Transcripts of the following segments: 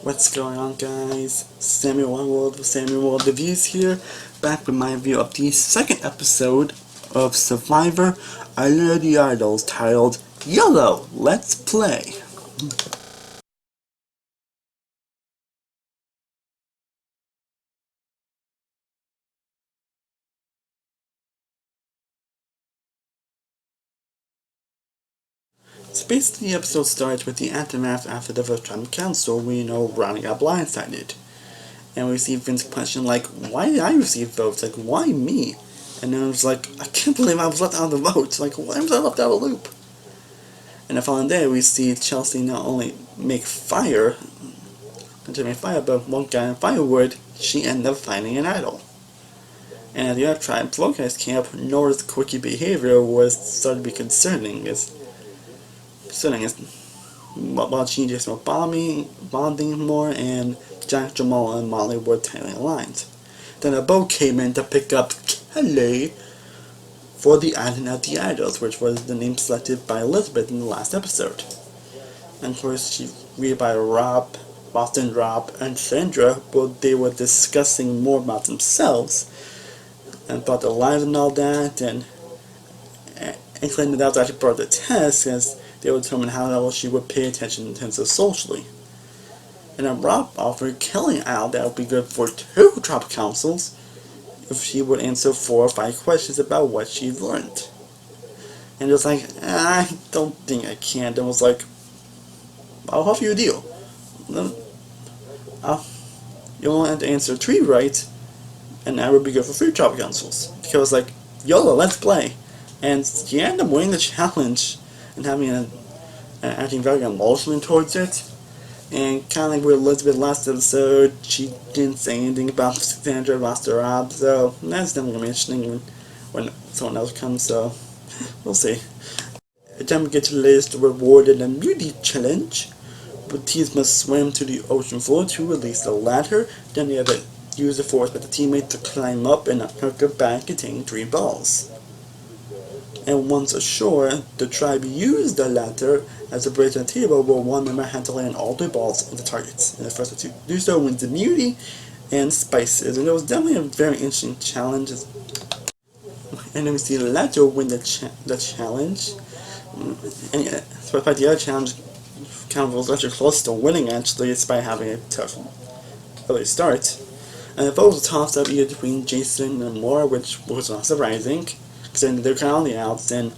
What's going on, guys? Samuel One World with Samuel World Reviews here, back with my review of the second episode of Survivor Under the Idols, titled YOLO, Let's Play. So basically, the episode starts with the aftermath after the first tribal council. We know Ronnie got blindsided. And we see Vince question, like, why did I receive votes? Like, why me? And then it was like, I can't believe I was left out of the vote. Like, why was I left out of the loop? And the following day, we see Chelsea not only make fire, but one guy in firewood, she ended up finding an idol. And at the other tribe broadcast camp, Nora's quirky behavior was started to be concerning as while she just were bonding more, and Jack, Jamal, and Molly were tightly aligned. Then a boat came in to pick up Kelly for the Island of the Idols, which was the name selected by Elizabeth in the last episode. And of course, she read by Rob, Boston Rob, and Sandra, but they were discussing more about themselves and about their lives and all that, and claimed that was actually part of the test, as they would determine how well she would pay attention in terms of socially. And then Rob offered Kelly out that would be good for 2 tribal councils if she would answer 4 or 5 questions about what she'd learned. And it was like, I don't think I can. And it was like, I'll offer you a deal. You only have to answer 3 right, and that would be good for 3 tribal councils. Because like, YOLO, let's play. And she ended up winning the challenge and having acting very emotional towards it. And kind of like with Elizabeth last episode, she didn't say anything about Sandra lost her Rob, so that's definitely going to be interesting when someone else comes, so we'll see. The time we get to the latest reward in the beauty challenge, but teams must swim to the ocean floor to release the ladder. Then they have to use the force with the teammate to climb up and hook a bag containing 3 balls. And once ashore, the tribe used the ladder as a bridge on the table where one member had to land all 3 balls into targets. And the first to do so wins immunity and spices. And it was definitely a very interesting challenge. And then we see the ladder win the challenge. And despite the other challenge, kind of was actually close to winning actually, despite having a tough early start. And the vote was tossed up either between Jason and Maura, which was not surprising, because they're kind of on the outs, and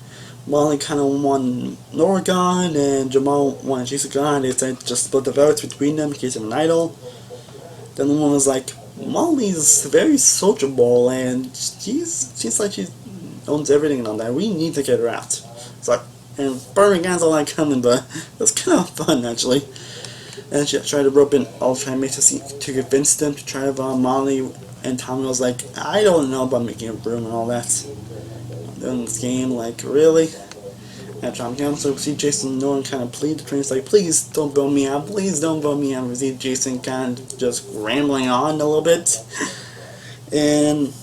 Molly kind of won Nora gone, and Jamal won Jason gone. They decided to just split the votes between them in case of an idol. Then the one was like, Molly's very sociable, and she's like she owns everything and all that. We need to get her out. It's like, and Birmingham's all that coming, but it was kind of fun actually. And she tried to rope in all trymates to convince them to try to Molly, and Tommy was like, I don't know about making a room and all that. In this game, like, really? And Tom Council, we see Jason and Norton kind of plead. The train's like, please don't vote me out, please don't vote me out. We see Jason kind of just rambling on a little bit. And,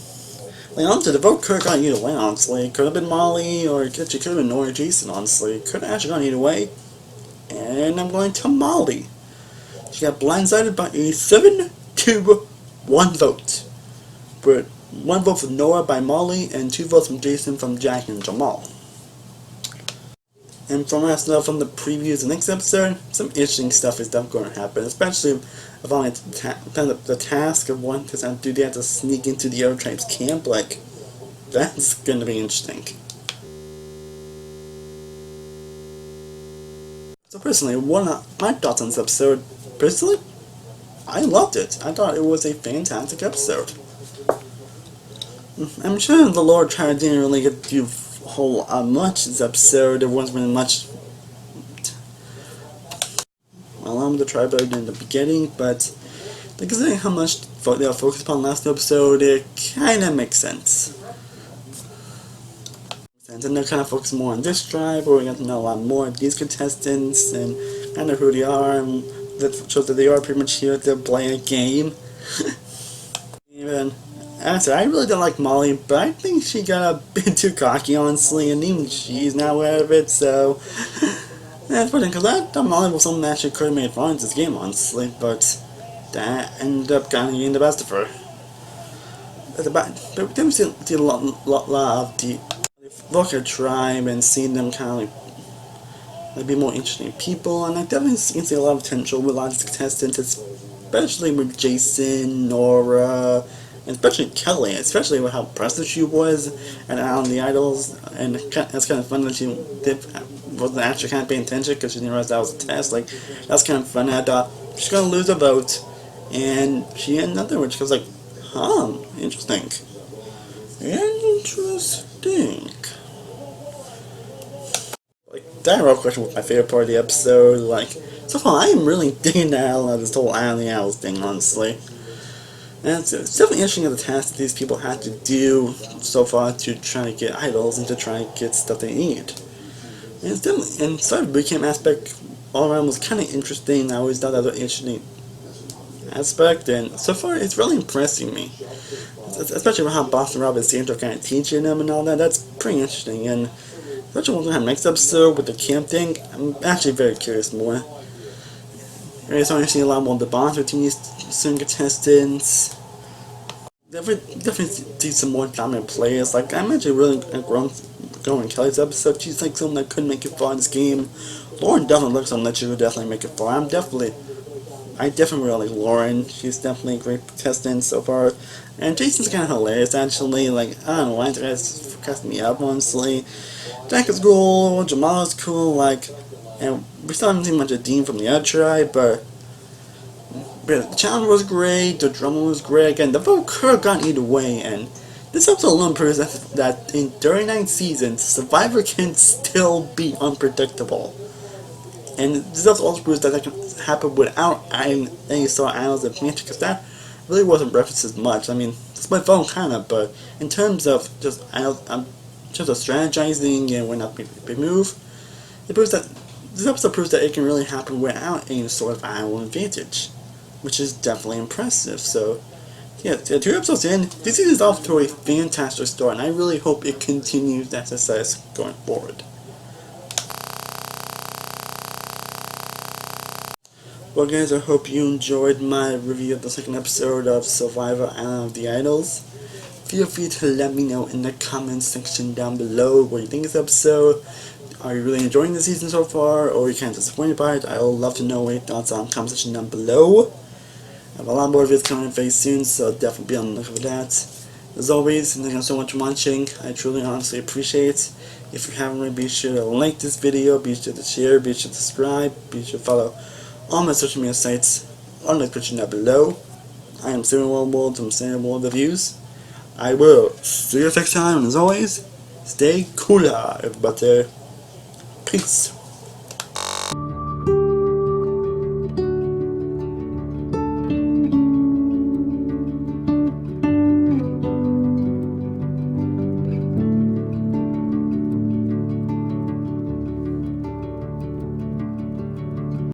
like, honestly, the vote could have gone either way, honestly. Could have been Molly, or it could have been Nora or Jason, honestly. Could have actually gone either way. And I'm going to Molly. She got blindsided by a 7-1 vote. But 1 vote for Nora by Molly, and 2 votes from Jason from Jack and Jamal. And from what I know from the previews of the next episode, some interesting stuff is definitely going to happen, especially about the task of one, because do they have to sneak into the other tribe's camp? Like, that's going to be interesting. So personally, one of my thoughts on this episode, personally, I loved it. I thought it was a fantastic episode. I'm sure the Lord Tribe didn't really get to do a whole lot much this episode. There wasn't really much along the tribe in the beginning, but considering how much they were focused upon last episode, it kind of makes sense. And they're kind of focused more on this tribe, where we got to know a lot more of these contestants and kind of who they are, and that shows that they are pretty much here to play a game. Even I really don't like Molly, but I think she got a bit too cocky, honestly, and even she's not aware of it, so And it's funny because I'm not able someone that actually could have made fun of this game, honestly, but that ended up kind of getting the best of her. But then we see a lot of the Walker tribe and seeing them kind of like be more interesting people, and I definitely see a lot of potential with a lot of these contestants, especially with Jason, Nora, and especially Kelly, especially with how impressive she was and on the Idols, and it's kind of fun that she wasn't actually kind of paying attention because she didn't realize that was a test. Like, that's kind of fun. I thought she's gonna lose a vote, and she had nothing, which was like, interesting. Interesting. Like, that real question was my favorite part of the episode. Like, so far, I am really digging the hell out of this whole Alley Owls thing, honestly. And it's definitely interesting the tasks that these people had to do so far to try to get idols and to try to get stuff they need. And it's definitely, and sort of the bootcamp aspect all around was kind of interesting. I always thought that was an interesting aspect, and so far it's really impressing me. Especially how Boston Rob and Sandra kind of teaching them and all that. That's pretty interesting. And especially when we have next episode with the camp thing, I'm actually very curious more. It's interesting a lot more of the bonds between these certain contestants. Definitely see some more dominant players. Like, I'm actually really growing Kelly's episode. She's like someone that could make it far in this game. Lauren definitely looks on that she would definitely make it far. I definitely really like Lauren. She's definitely a great contestant so far. And Jason's kind of hilarious, actually. Like, I don't know why this guy's casting me up, honestly. Jack is cool, Jamal is cool, like, and we still haven't seen much of Dean from the other tribe, but the challenge was great, the drama was great. Again, the vote could have gone either way, and this episode alone proves that in 39 seasons, Survivor can still be unpredictable. And this also proves that can happen without adding any sort of analysis of nature, because that really wasn't referenced as much. I mean, it's my phone kind of, but in terms of just strategizing and when not be move, it proves that this episode proves that it can really happen without any sort of animal advantage, which is definitely impressive. So, yeah, 2 episodes in, this is off to a fantastic start, and I really hope it continues that success going forward. Well, guys, I hope you enjoyed my review of the second episode of Survivor Island of the Idols. Feel free to let me know in the comments section down below what you think of this episode. Are you really enjoying the season so far, or are you kind of disappointed by it? I would love to know what your thoughts are in the comment section down below. I have a lot more videos coming in very soon, so definitely be on the lookout for that. As always, thank you so much for watching. I truly, honestly appreciate it. If you haven't already, be sure to like this video, be sure to share, be sure to subscribe, be sure to follow all my social media sites on the description down below. I am Steven World from Steven World Reviews. I will see you next time, and as always, stay cooler, everybody. Peace.